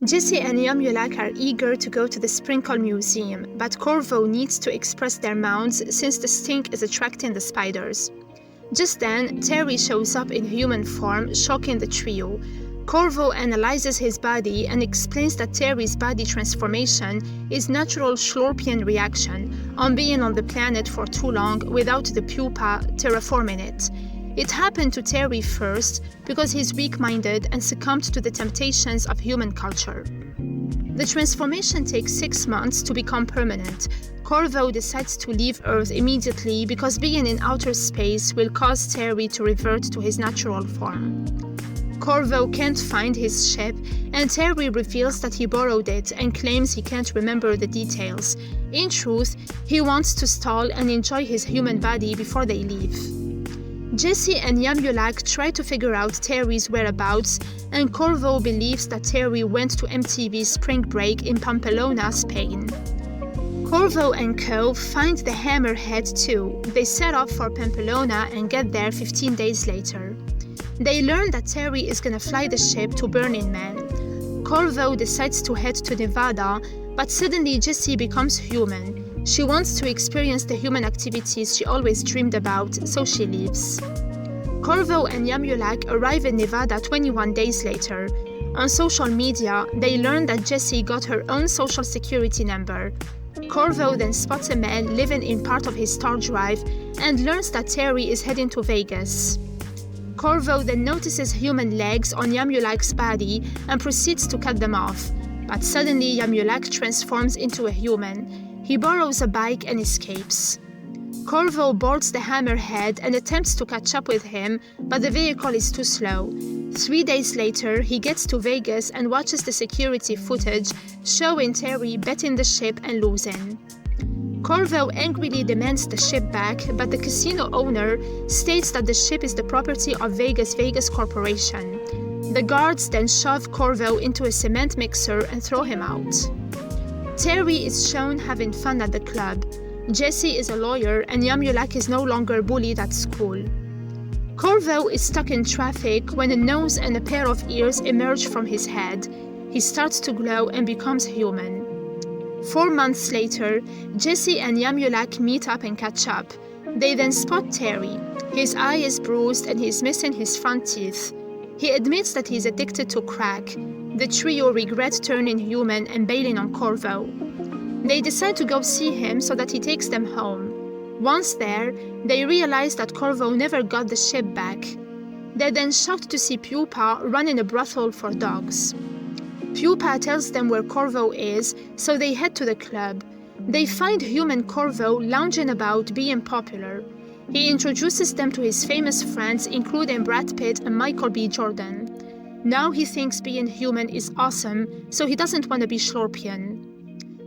Jesse and Yamulak are eager to go to the Sprinkle Museum, but Corvo needs to express their mounts since the stink is attracting the spiders. Just then, Terry shows up in human form, shocking the trio. Corvo analyzes his body and explains that Terry's body transformation is natural Schlorpian reaction on being on the planet for too long without the pupa terraforming it. It happened to Terry first because he's weak-minded and succumbed to the temptations of human culture. The transformation takes 6 months to become permanent. Corvo decides to leave Earth immediately because being in outer space will cause Terry to revert to his natural form. Corvo can't find his ship, and Terry reveals that he borrowed it and claims he can't remember the details. In truth, he wants to stall and enjoy his human body before they leave. Jesse and Yamulak try to figure out Terry's whereabouts, and Corvo believes that Terry went to MTV's spring break in Pamplona, Spain. Corvo and co. find the hammerhead too. They set off for Pamplona and get there 15 days later. They learn that Terry is gonna fly the ship to Burning Man. Corvo decides to head to Nevada, but suddenly Jessie becomes human. She wants to experience the human activities she always dreamed about, so she leaves. Corvo and Yamulak arrive in Nevada 21 days later. On social media, they learn that Jessie got her own social security number. Corvo then spots a man living in part of his star drive and learns that Terry is heading to Vegas. Corvo then notices human legs on Yamulak's body and proceeds to cut them off. But suddenly Yamulak transforms into a human. He borrows a bike and escapes. Corvo boards the hammerhead and attempts to catch up with him, but the vehicle is too slow. 3 days later, he gets to Vegas and watches the security footage showing Terry betting the ship and losing. Corvo angrily demands the ship back, but the casino owner states that the ship is the property of Vegas Corporation. The guards then shove Corvo into a cement mixer and throw him out. Terry is shown having fun at the club. Jesse is a lawyer and Yamulak is no longer bullied at school. Corvo is stuck in traffic when a nose and a pair of ears emerge from his head. He starts to glow and becomes human. 4 months later, Jesse and Yamulak meet up and catch up. They then spot Terry. His eye is bruised and he's missing his front teeth. He admits that he's addicted to crack. The trio regret turning human and bailing on Corvo. They decide to go see him so that he takes them home. Once there, they realize that Corvo never got the ship back. They're then shocked to see Pupa running a brothel for dogs. Pupa tells them where Corvo is, so they head to the club. They find human Corvo lounging about being popular. He introduces them to his famous friends, including Brad Pitt and Michael B. Jordan. Now he thinks being human is awesome, so he doesn't want to be Schlorpian.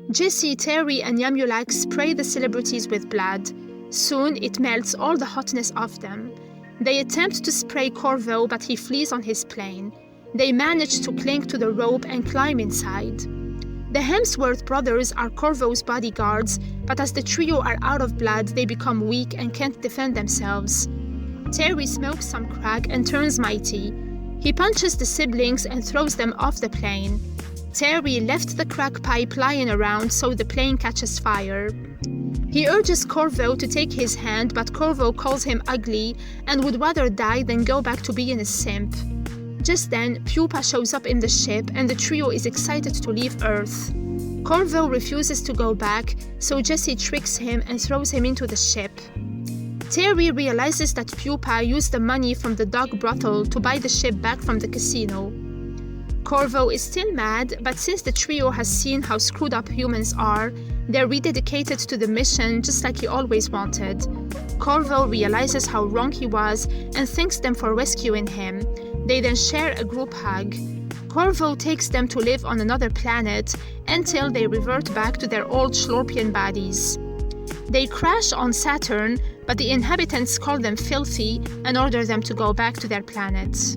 Jesse, Terry, and Yamulak spray the celebrities with blood. Soon it melts all the hotness off them. They attempt to spray Corvo, but he flees on his plane. They manage to cling to the rope and climb inside. The Hemsworth brothers are Corvo's bodyguards, but as the trio are out of blood, they become weak and can't defend themselves. Terry smokes some crack and turns mighty. He punches the siblings and throws them off the plane. Terry left the crack pipe lying around so the plane catches fire. He urges Corvo to take his hand, but Corvo calls him ugly and would rather die than go back to being a simp. Just then, Pupa shows up in the ship and the trio is excited to leave Earth. Corvo refuses to go back, so Jesse tricks him and throws him into the ship. Terry realizes that Pupa used the money from the dog brothel to buy the ship back from the casino. Corvo is still mad, but since the trio has seen how screwed up humans are, they're rededicated to the mission just like he always wanted. Corvo realizes how wrong he was and thanks them for rescuing him. They then share a group hug. Corvo takes them to live on another planet until they revert back to their old Schlorpian bodies. They crash on Saturn, but the inhabitants call them filthy and order them to go back to their planet.